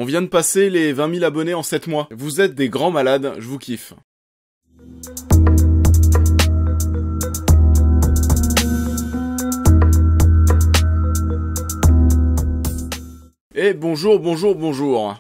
On vient de passer les 20 000 abonnés en 7 mois. Vous êtes des grands malades, je vous kiffe. Et bonjour.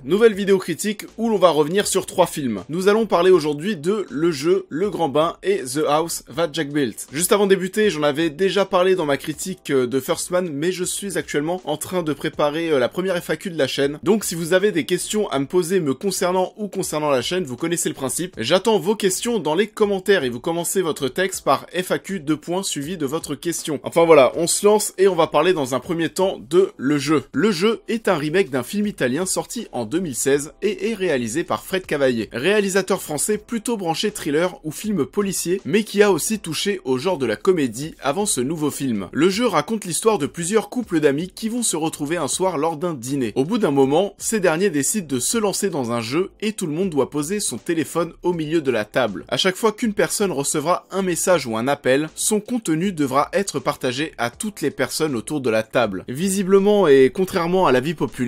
Nouvelle vidéo critique où l'on va revenir sur 3 films. Nous allons parler aujourd'hui de Le Jeu, Le Grand Bain et The House That Jack Built. Juste avant de débuter, j'en avais déjà parlé dans ma critique de First Man, mais je suis actuellement en train de préparer la première FAQ de la chaîne. Donc si vous avez des questions à me poser me concernant ou concernant la chaîne, vous connaissez le principe. J'attends vos questions dans les commentaires et vous commencez votre texte par FAQ 2 points suivi de votre question. Enfin voilà, on se lance et on va parler dans un premier temps de Le Jeu. Le Jeu est un remake d'un film italien sorti en 2016 et est réalisé par Fred Cavaillé, réalisateur français plutôt branché thriller ou film policier, mais qui a aussi touché au genre de la comédie avant ce nouveau film. Le Jeu raconte l'histoire de plusieurs couples d'amis qui vont se retrouver un soir lors d'un dîner. Au bout d'un moment, ces derniers décident de se lancer dans un jeu et tout le monde doit poser son téléphone au milieu de la table. À chaque fois qu'une personne recevra un message ou un appel, son contenu devra être partagé à toutes les personnes autour de la table. Visiblement et contrairement à la vie populaire,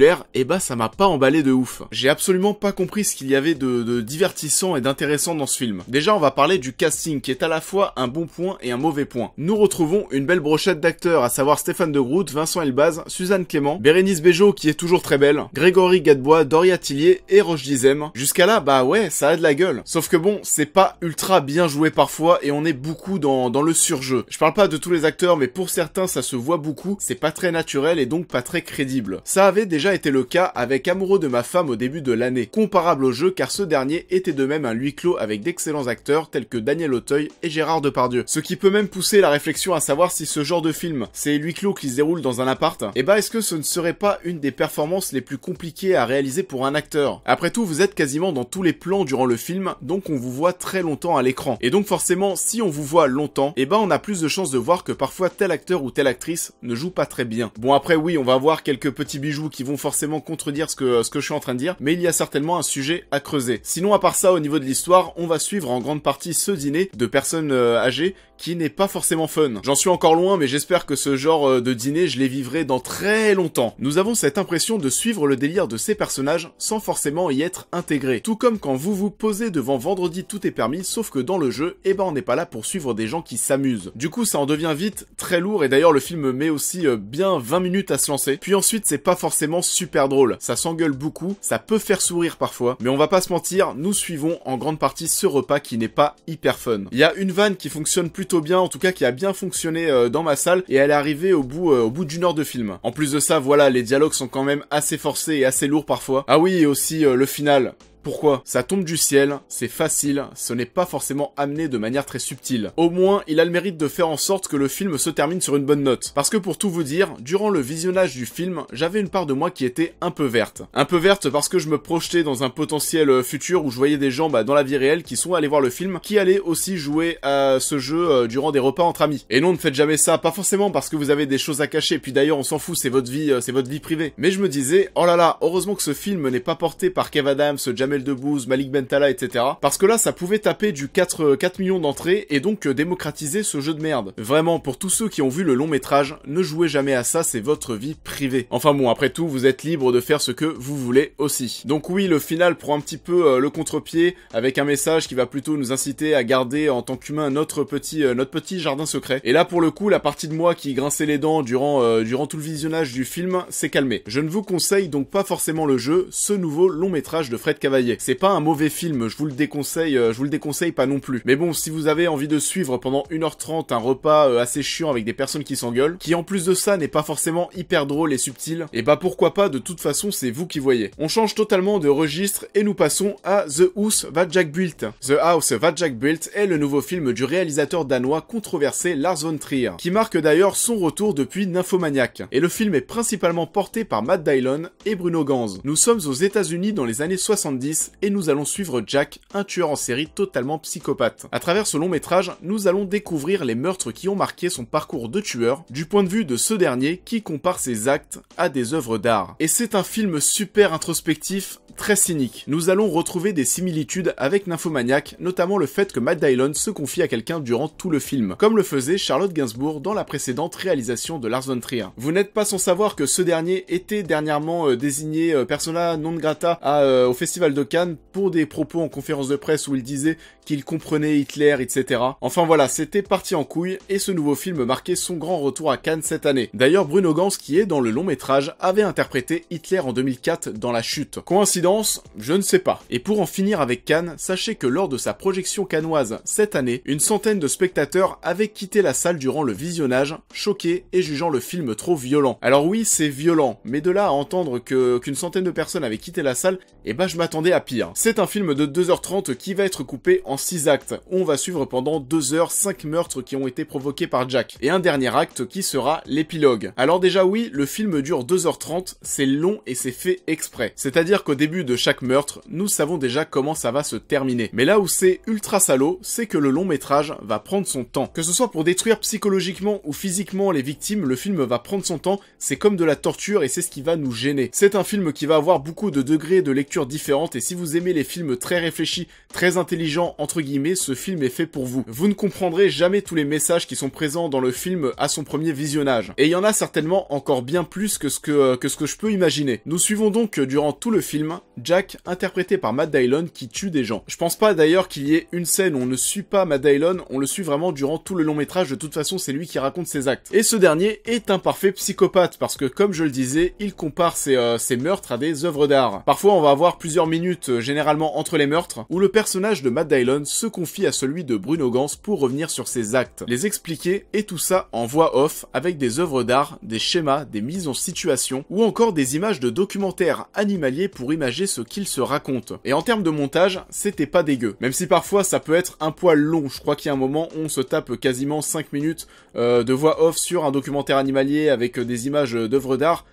ça m'a pas emballé de ouf. J'ai absolument pas compris ce qu'il y avait de divertissant et d'intéressant dans ce film. Déjà, on va parler du casting qui est à la fois un bon point et un mauvais point. Nous retrouvons une belle brochette d'acteurs, à savoir Stéphane de Groot, Vincent Elbaz, Suzanne Clément, Bérénice Bejo qui est toujours très belle, Grégory Gadebois, Doria Tillier et Roche Dizem. Jusqu'à là, bah ouais, ça a de la gueule. Sauf que bon, c'est pas ultra bien joué parfois et on est beaucoup dans le surjeu. Je parle pas de tous les acteurs, mais pour certains, ça se voit beaucoup, c'est pas très naturel et donc pas très crédible. Ça avait déjà été le cas avec Amoureux de ma femme au début de l'année, comparable au jeu car ce dernier était de même un huis clos avec d'excellents acteurs tels que Daniel Auteuil et Gérard Depardieu. Ce qui peut même pousser la réflexion à savoir si ce genre de film, c'est huis clos qui se déroule dans un appart, est-ce que ce ne serait pas une des performances les plus compliquées à réaliser pour un acteur? Après tout, vous êtes quasiment dans tous les plans durant le film, donc on vous voit très longtemps à l'écran. Et donc forcément, si on vous voit longtemps, on a plus de chances de voir que parfois tel acteur ou telle actrice ne joue pas très bien. Bon après oui, on va avoir quelques petits bijoux qui vont forcément contredire ce que je suis en train de dire, mais il y a certainement un sujet à creuser. Sinon, à part ça, au niveau de l'histoire, on va suivre en grande partie ce dîner de personnes âgées qui n'est pas forcément fun. J'en suis encore loin, mais j'espère que ce genre de dîner, je les vivrai dans très longtemps. Nous avons cette impression de suivre le délire de ces personnages sans forcément y être intégré. Tout comme quand vous vous posez devant Vendredi tout est permis, sauf que dans le jeu, on n'est pas là pour suivre des gens qui s'amusent. Du coup, ça en devient vite très lourd et d'ailleurs le film met aussi bien 20 minutes à se lancer. Puis ensuite, c'est pas forcément super drôle. Ça s'engueule beaucoup, ça peut faire sourire parfois, mais on va pas se mentir, nous suivons en grande partie ce repas qui n'est pas hyper fun. Il y a une vanne qui fonctionne plutôt bien, en tout cas qui a bien fonctionné dans ma salle, et elle est arrivée au bout d'une heure de film. En plus de ça, voilà, les dialogues sont quand même assez forcés et assez lourds parfois. Ah oui, et aussi le final. Pourquoi? Ça tombe du ciel, c'est facile, ce n'est pas forcément amené de manière très subtile. Au moins, il a le mérite de faire en sorte que le film se termine sur une bonne note. Parce que pour tout vous dire, durant le visionnage du film, j'avais une part de moi qui était un peu verte. Un peu verte parce que je me projetais dans un potentiel futur où je voyais des gens dans la vie réelle qui sont allés voir le film, qui allaient aussi jouer à ce jeu durant des repas entre amis. Et non, ne faites jamais ça, pas forcément parce que vous avez des choses à cacher, puis d'ailleurs on s'en fout, c'est votre vie privée. Mais je me disais, oh là là, heureusement que ce film n'est pas porté par Kev Adams, Jamel Debbouze, Malik Bentala, etc. Parce que là, ça pouvait taper du 4 millions d'entrées et donc démocratiser ce jeu de merde. Vraiment, pour tous ceux qui ont vu le long métrage, ne jouez jamais à ça, c'est votre vie privée. Enfin bon, après tout, vous êtes libre de faire ce que vous voulez aussi. Donc oui, le final prend un petit peu le contre-pied avec un message qui va plutôt nous inciter à garder en tant qu'humain notre petit jardin secret. Et là, pour le coup, la partie de moi qui grinçait les dents durant tout le visionnage du film s'est calmée. Je ne vous conseille donc pas forcément le jeu, ce nouveau long métrage de Fred Cavaillé. C'est pas un mauvais film, je vous le déconseille pas non plus. Mais bon, si vous avez envie de suivre pendant 1h30 un repas assez chiant avec des personnes qui s'engueulent, qui en plus de ça n'est pas forcément hyper drôle et subtil, et pourquoi pas, de toute façon c'est vous qui voyez. On change totalement de registre et nous passons à The House That Jack Built. The House That Jack Built est le nouveau film du réalisateur danois controversé Lars von Trier, qui marque d'ailleurs son retour depuis Nymphomaniac. Et le film est principalement porté par Matt Dillon et Bruno Ganz. Nous sommes aux États-Unis dans les années 70 2010 et nous allons suivre Jack, un tueur en série totalement psychopathe. À travers ce long métrage, nous allons découvrir les meurtres qui ont marqué son parcours de tueur, du point de vue de ce dernier qui compare ses actes à des œuvres d'art. Et c'est un film super introspectif, très cynique. Nous allons retrouver des similitudes avec Nymphomaniac, notamment le fait que Matt Dillon se confie à quelqu'un durant tout le film, comme le faisait Charlotte Gainsbourg dans la précédente réalisation de Lars von Trier. Vous n'êtes pas sans savoir que ce dernier était dernièrement désigné persona non grata au Festival de Cannes pour des propos en conférence de presse où il disait qu'il comprenait Hitler, etc. Enfin voilà, c'était parti en couille et ce nouveau film marquait son grand retour à Cannes cette année. D'ailleurs, Bruno Ganz, qui est dans le long métrage, avait interprété Hitler en 2004 dans La Chute. Coïncidence? Je ne sais pas. Et pour en finir avec Cannes, sachez que lors de sa projection cannoise cette année, une centaine de spectateurs avaient quitté la salle durant le visionnage, choqués et jugeant le film trop violent. Alors oui, c'est violent, mais de là à entendre qu'une centaine de personnes avaient quitté la salle, eh ben je m'attendais à pire. C'est un film de 2h30 qui va être coupé en 6 actes, où on va suivre pendant 2 heures 5 meurtres qui ont été provoqués par Jack, et un dernier acte qui sera l'épilogue. Alors déjà oui, le film dure 2h30, c'est long et c'est fait exprès. C'est-à-dire qu'au début de chaque meurtre, nous savons déjà comment ça va se terminer. Mais là où c'est ultra salaud, c'est que le long métrage va prendre son temps. Que ce soit pour détruire psychologiquement ou physiquement les victimes, le film va prendre son temps, c'est comme de la torture et c'est ce qui va nous gêner. C'est un film qui va avoir beaucoup de degrés de lecture différentes et si vous aimez les films très réfléchis, très intelligents, entre guillemets, ce film est fait pour vous. Vous ne comprendrez jamais tous les messages qui sont présents dans le film à son premier visionnage. Et il y en a certainement encore bien plus que ce que je peux imaginer. Nous suivons donc durant tout le film Jack, interprété par Matt Dillon, qui tue des gens. Je pense pas d'ailleurs qu'il y ait une scène où on ne suit pas Matt Dillon, on le suit vraiment durant tout le long métrage, de toute façon c'est lui qui raconte ses actes. Et ce dernier est un parfait psychopathe, parce que comme je le disais, il compare ses meurtres à des œuvres d'art. Parfois on va avoir plusieurs minutes, généralement entre les meurtres, où le personnage de Matt Dillon se confie à celui de Bruno Ganz pour revenir sur ses actes, les expliquer, et tout ça en voix off, avec des œuvres d'art, des schémas, des mises en situation, ou encore des images de documentaires animaliers pour imager ce qu'il se raconte. Et en termes de montage, c'était pas dégueu. Même si parfois ça peut être un poil long, je crois qu'il y a un moment où on se tape quasiment 5 minutes de voix off sur un documentaire animalier avec des images d'œuvres d'art.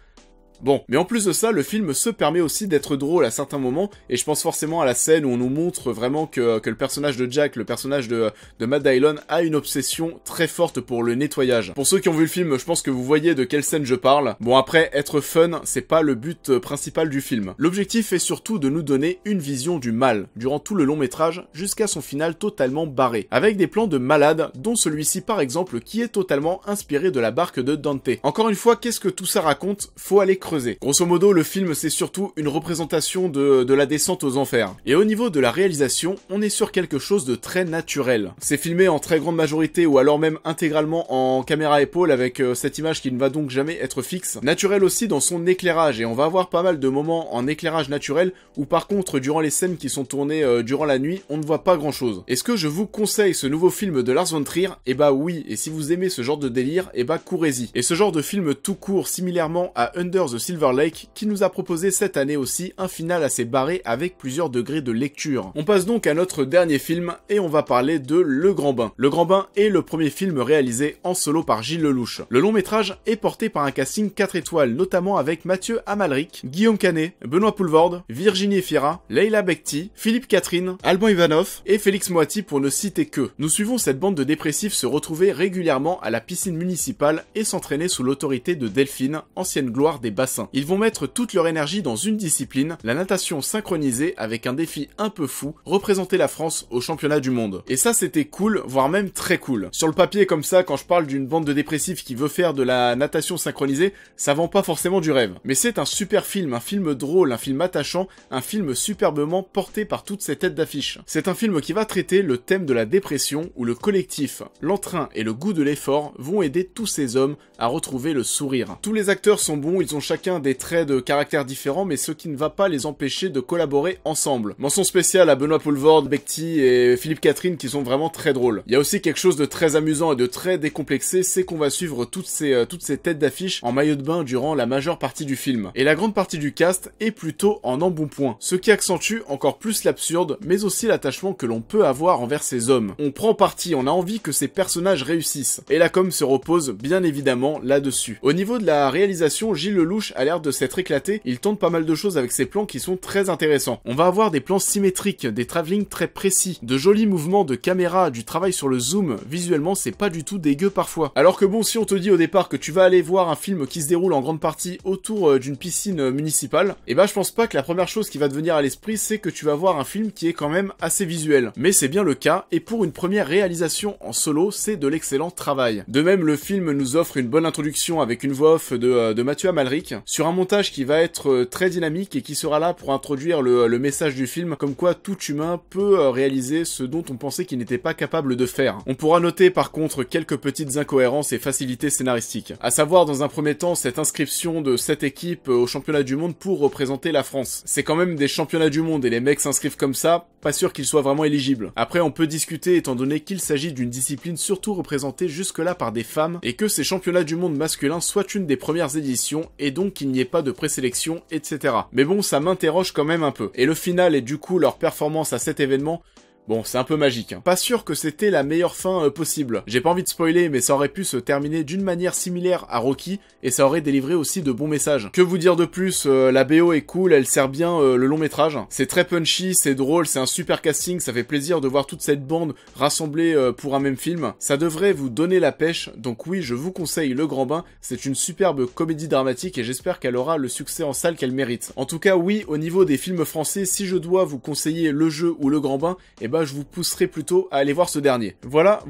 Bon, mais en plus de ça, le film se permet aussi d'être drôle à certains moments, et je pense forcément à la scène où on nous montre vraiment que le personnage de Jack, le personnage de Matt Dillon, a une obsession très forte pour le nettoyage. Pour ceux qui ont vu le film, je pense que vous voyez de quelle scène je parle. Bon après, être fun, c'est pas le but principal du film. L'objectif est surtout de nous donner une vision du mal, durant tout le long métrage, jusqu'à son final totalement barré, avec des plans de malade, dont celui-ci par exemple, qui est totalement inspiré de la barque de Dante. Encore une fois, qu'est-ce que tout ça raconte? Faut aller creuser. Grosso modo, le film c'est surtout une représentation de la descente aux enfers. Et au niveau de la réalisation, on est sur quelque chose de très naturel. C'est filmé en très grande majorité ou alors même intégralement en caméra épaule avec cette image qui ne va donc jamais être fixe. Naturel aussi dans son éclairage et on va avoir pas mal de moments en éclairage naturel où par contre durant les scènes qui sont tournées durant la nuit, on ne voit pas grand chose. Est-ce que je vous conseille ce nouveau film de Lars von Trier? Eh bah oui, et si vous aimez ce genre de délire, eh bah courez-y. Et ce genre de film tout court similairement à Under the Silver Lake qui nous a proposé cette année aussi un final assez barré avec plusieurs degrés de lecture. On passe donc à notre dernier film et on va parler de Le Grand Bain. Le Grand Bain est le premier film réalisé en solo par Gilles Lelouch. Le long métrage est porté par un casting 4 étoiles, notamment avec Mathieu Amalric, Guillaume Canet, Benoît Poulvorde, Virginie Efira, Leila Bekti, Philippe Catherine, Alban Ivanov et Félix Moati pour ne citer que. Nous suivons cette bande de dépressifs se retrouver régulièrement à la piscine municipale et s'entraîner sous l'autorité de Delphine, ancienne gloire des bassins. Ils vont mettre toute leur énergie dans une discipline, la natation synchronisée, avec un défi un peu fou, représenter la France au championnat du monde. Et ça c'était cool, voire même très cool. Sur le papier comme ça, quand je parle d'une bande de dépressifs qui veut faire de la natation synchronisée, ça vend pas forcément du rêve. Mais c'est un super film, un film drôle, un film attachant, un film superbement porté par toutes ces têtes d'affiche. C'est un film qui va traiter le thème de la dépression, où le collectif, l'entrain et le goût de l'effort vont aider tous ces hommes à retrouver le sourire. Tous les acteurs sont bons, ils ont chacun des traits de caractère différents, mais ce qui ne va pas les empêcher de collaborer ensemble. Mention spéciale à Benoît Poulvorde, Bekti et Philippe Catherine qui sont vraiment très drôles. Il y a aussi quelque chose de très amusant et de très décomplexé, c'est qu'on va suivre toutes ces têtes d'affiche en maillot de bain durant la majeure partie du film. Et la grande partie du cast est plutôt en embonpoint, ce qui accentue encore plus l'absurde, mais aussi l'attachement que l'on peut avoir envers ces hommes. On prend parti, on a envie que ces personnages réussissent. Et la com se repose bien évidemment là-dessus. Au niveau de la réalisation, Gilles Lelouch Lelouch a l'air de s'être éclaté, il tente pas mal de choses avec ses plans qui sont très intéressants. On va avoir des plans symétriques, des travelling très précis, de jolis mouvements de caméra, du travail sur le zoom, visuellement c'est pas du tout dégueu parfois. Alors que bon, si on te dit au départ que tu vas aller voir un film qui se déroule en grande partie autour d'une piscine municipale, et bah je pense pas que la première chose qui va te venir à l'esprit c'est que tu vas voir un film qui est quand même assez visuel. Mais c'est bien le cas, et pour une première réalisation en solo, c'est de l'excellent travail. De même, le film nous offre une bonne introduction avec une voix off de Mathieu Amalric, sur un montage qui va être très dynamique et qui sera là pour introduire le message du film, comme quoi tout humain peut réaliser ce dont on pensait qu'il n'était pas capable de faire. On pourra noter par contre quelques petites incohérences et facilités scénaristiques. À savoir dans un premier temps cette inscription de cette équipe au championnat du monde pour représenter la France. C'est quand même des championnats du monde et les mecs s'inscrivent comme ça, pas sûr qu'ils soient vraiment éligibles. Après on peut discuter étant donné qu'il s'agit d'une discipline surtout représentée jusque-là par des femmes et que ces championnats du monde masculins soient une des premières éditions et donc qu'il n'y ait pas de présélection, etc. Mais bon, ça m'interroge quand même un peu. Et le final et du coup leur performance à cet événement, bon, c'est un peu magique, hein. Pas sûr que c'était la meilleure fin possible. J'ai pas envie de spoiler, mais ça aurait pu se terminer d'une manière similaire à Rocky, et ça aurait délivré aussi de bons messages. Que vous dire de plus, la BO est cool, elle sert bien le long métrage. C'est très punchy, c'est drôle, c'est un super casting, ça fait plaisir de voir toute cette bande rassemblée pour un même film. Ça devrait vous donner la pêche, donc oui, je vous conseille Le Grand Bain, c'est une superbe comédie dramatique et j'espère qu'elle aura le succès en salle qu'elle mérite. En tout cas, oui, au niveau des films français, si je dois vous conseiller Le Jeu ou Le Grand Bain, et je vous pousserai plutôt à aller voir ce dernier. Voilà.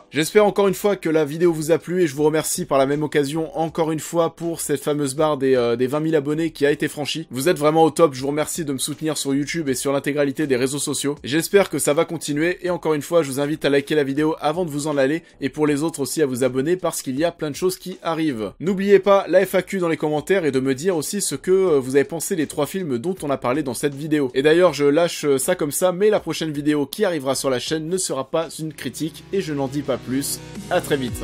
J'espère encore une fois que la vidéo vous a plu et je vous remercie par la même occasion encore une fois pour cette fameuse barre des 20 000 abonnés qui a été franchie. Vous êtes vraiment au top, je vous remercie de me soutenir sur YouTube et sur l'intégralité des réseaux sociaux. J'espère que ça va continuer et encore une fois, je vous invite à liker la vidéo avant de vous en aller et pour les autres aussi à vous abonner parce qu'il y a plein de choses qui arrivent. N'oubliez pas la FAQ dans les commentaires et de me dire aussi ce que vous avez pensé des 3 films dont on a parlé dans cette vidéo. Et d'ailleurs, je lâche ça comme ça, mais la prochaine vidéo qui arrivera sur la chaîne ne sera pas une critique et je n'en dis pas plus. À très vite.